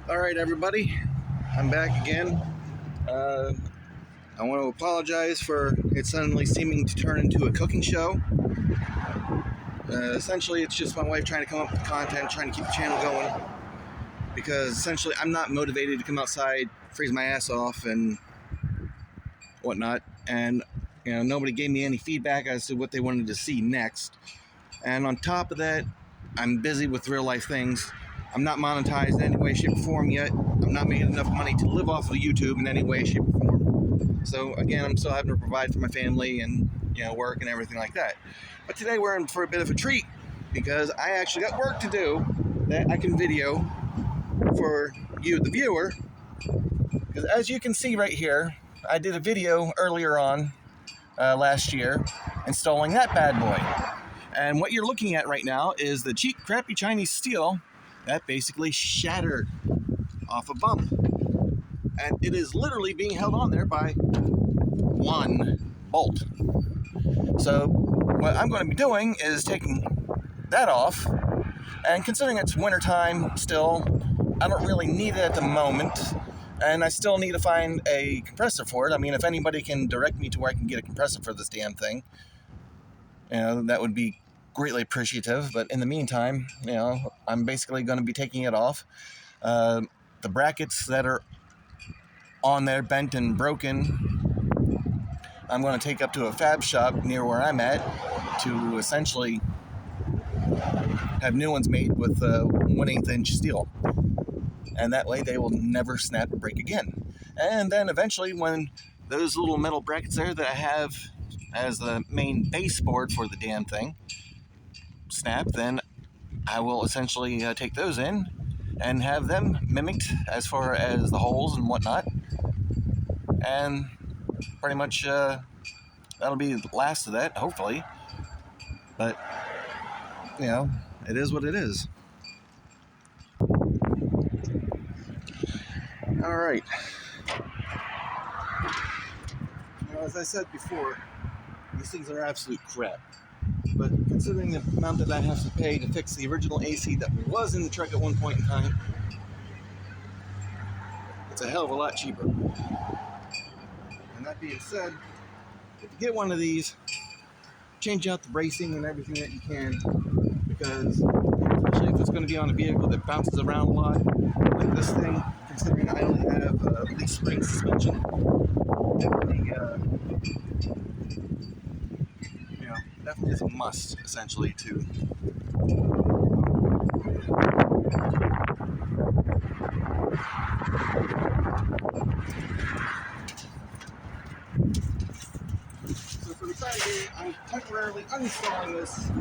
All right, everybody, I'm back again. Uh, I want to apologize for it suddenly seeming to turn into a cooking show. Essentially, it's just my wife trying to come up with content, trying to keep the channel going, because essentially I'm not motivated to come outside, freeze my ass off, and whatnot. And nobody gave me any feedback as to what they wanted to see next. And on top of that, I'm busy with real life things. I'm not monetized in any way, shape, or form yet. I'm not making enough money to live off of YouTube in any way, shape, or form. So again, I'm still having to provide for my family and work and everything like that. But today we're in for a bit of a treat because I actually got work to do that I can video for you, the viewer. Because as you can see right here, I did a video earlier on last year installing that bad boy. And what you're looking at right now is the cheap, crappy Chinese steel that basically shattered off a bump. And it is literally being held on there by one bolt. So what I'm going to be doing is taking that off. And considering it's wintertime still, I don't really need it at the moment. And I still need to find a compressor for it. I mean, if anybody can direct me to where I can get a compressor for this damn thing, that would be greatly appreciative. But in the meantime, I'm basically going to be taking it off. The brackets that are on there, bent and broken, I'm going to take up to a fab shop near where I'm at to essentially have new ones made with 1/8 inch steel. And that way they will never snap or break again. And then eventually, when those little metal brackets there that I have as the main baseboard for the damn thing snap, then I will essentially take those in and have them mimicked as far as the holes and whatnot. And pretty much that'll be the last of that, hopefully. But, it is what it is. All right. Now, as I said before, these things are absolute crap. But considering the amount that I have to pay to fix the original AC that was in the truck at one point in time, it's a hell of a lot cheaper. And that being said, if you get one of these, change out the bracing and everything that you can, because especially if it's going to be on a vehicle that bounces around a lot, like this thing, considering I only have leaf spring suspension, definitely is a must, essentially, to So for the time being, I'm temporarily uninstalling this.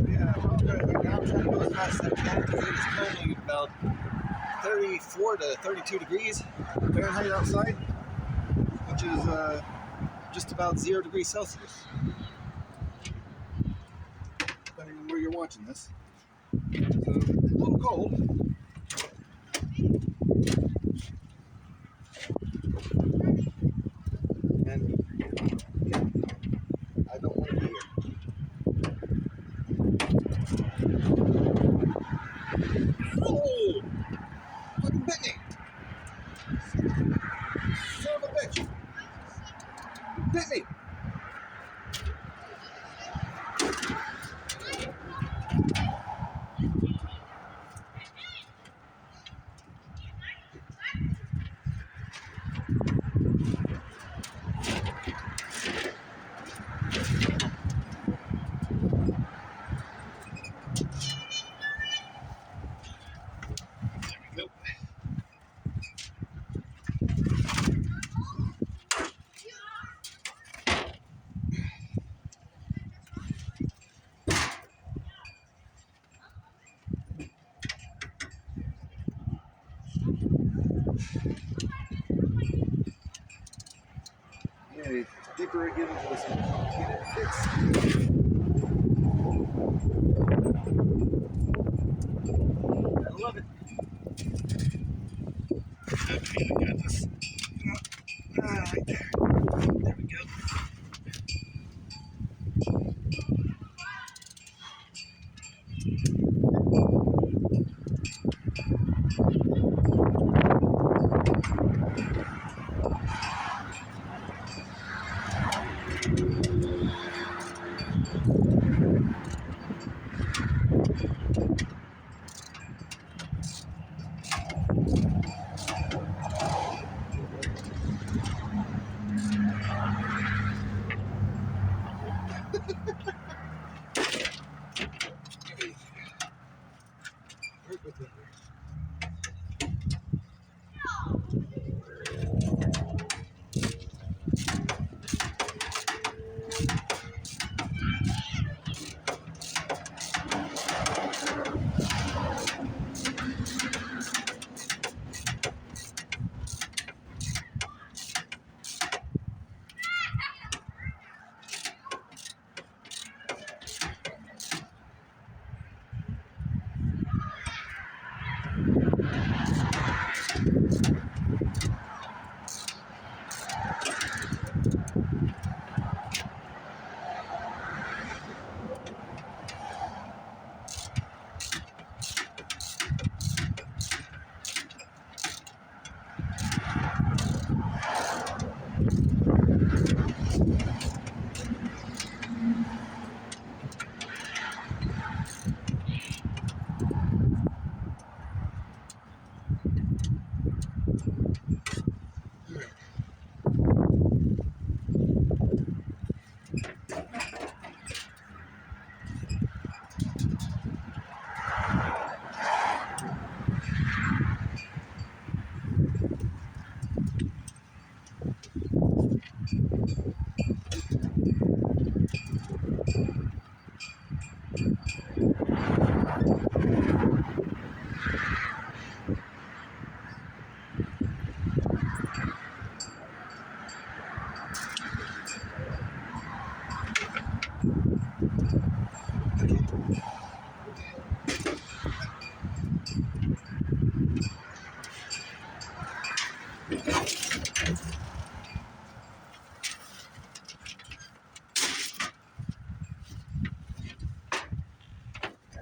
Yeah, well, right now I'm trying to go as fast as I can because it is currently about 34 to 32 degrees Fahrenheit outside, which is just about 0 degrees Celsius, depending on where you're watching this. So it's a little cold. And yeah, I don't want to be here. Oh! Fucking bit me! Son of a bitch! You bit me! Nope. Yeah, deeper I get into this complicated fix. I love it. Okay, I got this. Right there. There we go.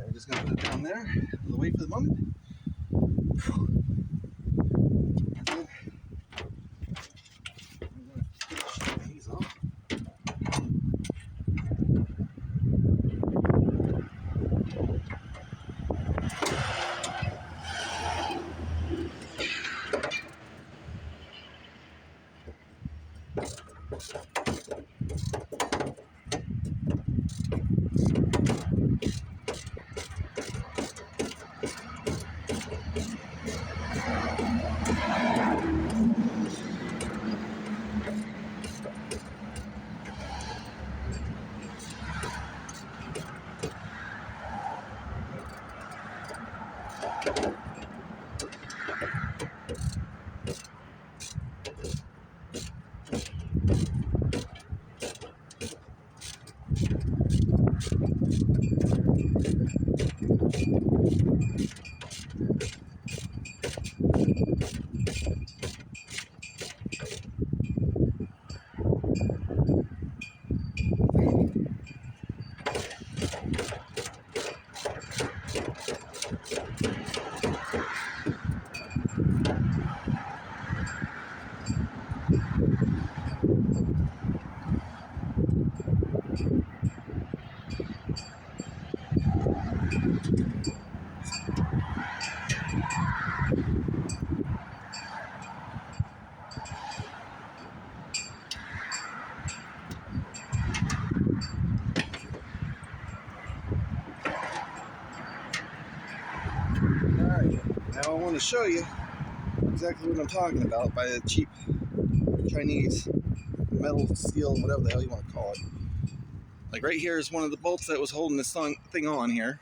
We're just gonna put it down there. We'll wait for the moment. These off. Alright, now I want to show you exactly what I'm talking about by the cheap Chinese metal, steel, whatever the hell you want to call it. Like right here is one of the bolts that was holding this thing on here.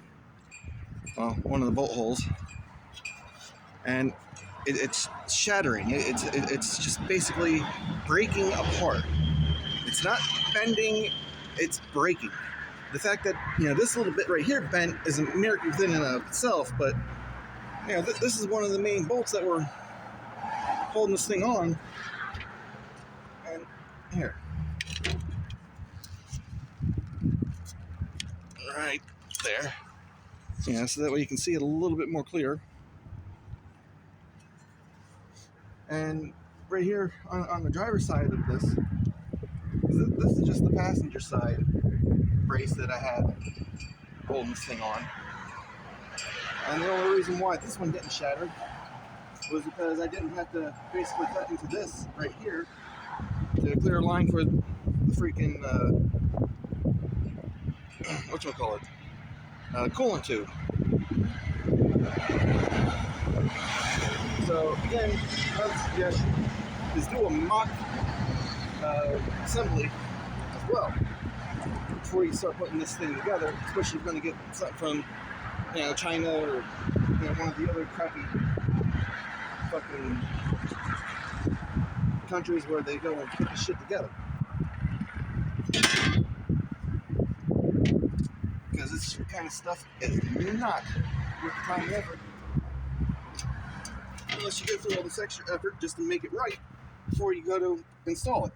Well, one of the bolt holes. And it's shattering. It's just basically breaking apart. It's not bending, it's breaking. The fact that, this little bit right here bent is a miracle within and of itself, but, this is one of the main bolts that were holding this thing on. And here. Right there. Yeah, so that way you can see it a little bit more clear. And right here on the driver's side of this is just the passenger side brace that I had holding this thing on. And the only reason why this one didn't shatter was because I didn't have to basically cut into this right here to clear a line for the freaking, whatchamacallit, coolant tube. So again, another suggestion is do a mock assembly as well before you start putting this thing together, especially if you're going to get something from China or one of the other crappy fucking countries where they go and put the shit together. Because this kind of stuff is not worth the time and effort unless you go through all this extra effort just to make it right before you go to install it.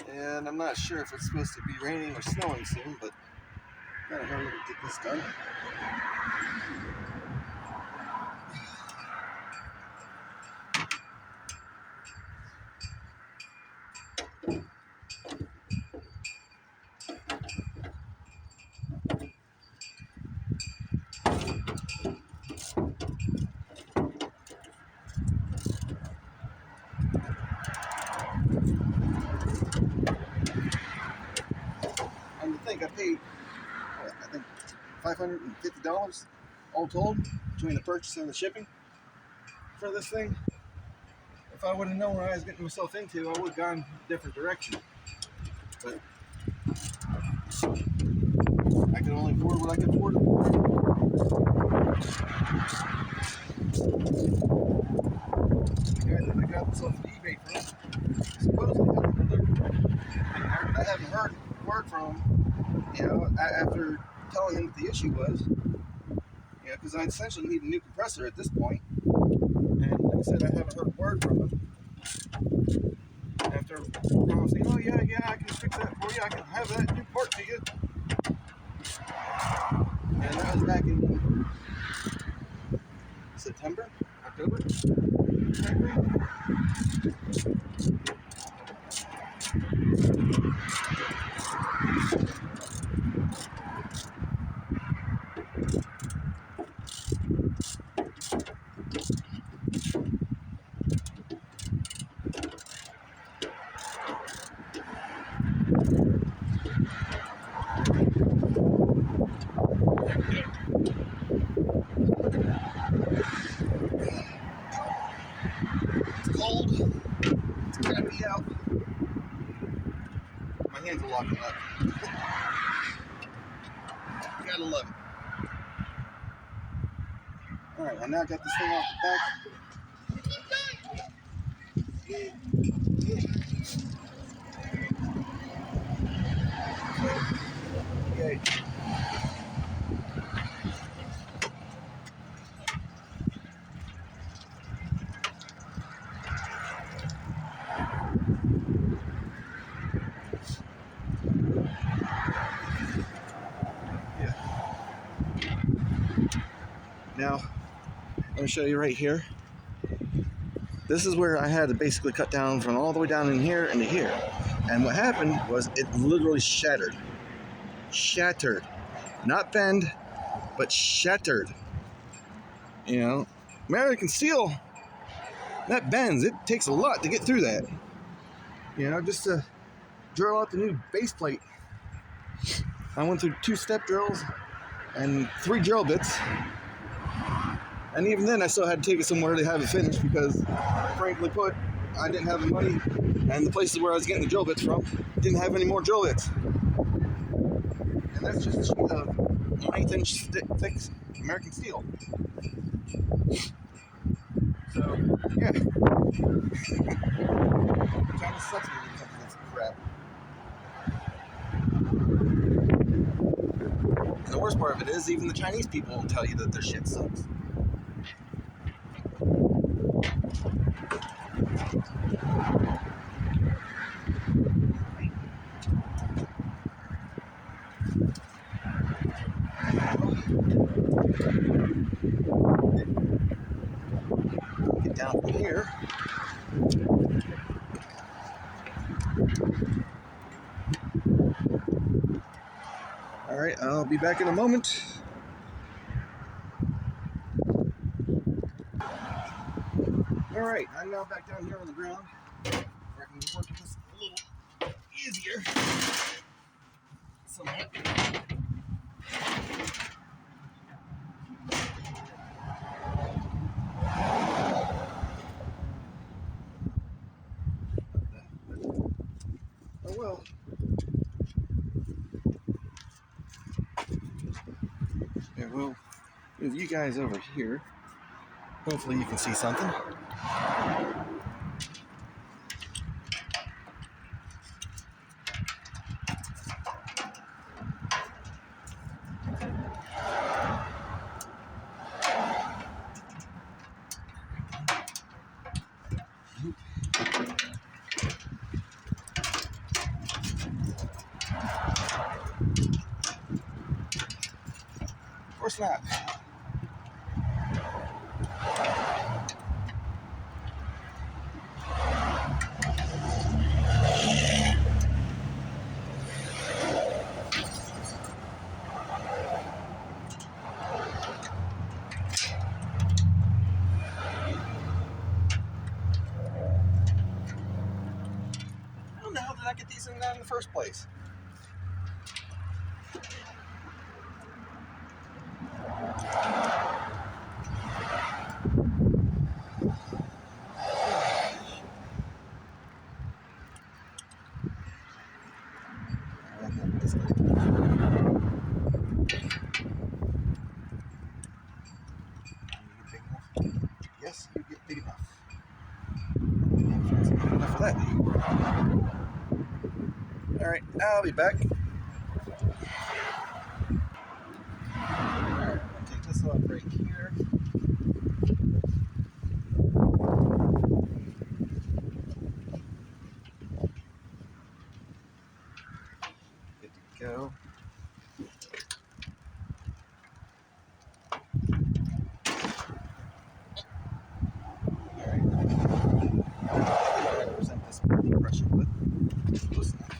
And I'm not sure if it's supposed to be raining or snowing soon, but gotta hurry to get this done. And to think I paid, I think $550 all told between the purchase and the shipping for this thing. If I would have known what I was getting myself into, I would have gone a different direction. But I could only afford what I could afford. The guy that I got myself an eBay from supposedly I haven't heard a word from him, after telling him what the issue was. Because I essentially need a new compressor at this point. And like I said, I haven't heard a word from him. After promising, oh yeah, I can fix that for you, I can have that new part to you. And that was back in September, October. It's cold. It's crappy out. My hands are locking up. You gotta love it. Alright, I now got this thing off the back. Okay. Yeah. Now, I'm going to show you right here. This is where I had to basically cut down from all the way down in here into here. And what happened was it literally shattered. Shattered. Not bend, but shattered. American steel, that bends. It takes a lot to get through that. Just to drill out the new base plate. I went through 2 step drills and 3 drill bits. And even then, I still had to take it somewhere to have it finished because, frankly put, I didn't have the money, and the places where I was getting the drill bits from didn't have any more drill bits. And that's just a sheet of 1/8-inch thick American steel. So, yeah. It kind of sucks when you come to this crap. And the worst part of it is, even the Chinese people will tell you that their shit sucks. Get down from here. Alright, I'll be back in a moment. Alright, I'm now back down here on the ground where I can work with this a little easier. Somewhat. Oh well. Yeah, well, with you guys over here, hopefully you can see something. not. How the hell did I get these in there in the first place? Yes, you get big enough. Enough of that. Alright, I'll be back. Alright, I'll take this off right here. Good to go. Alright. I'll represent this pressure with close enough.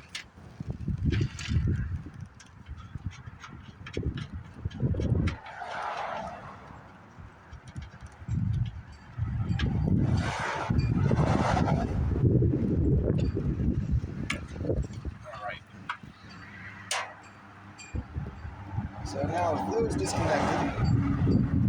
Alright. So now with those disconnected,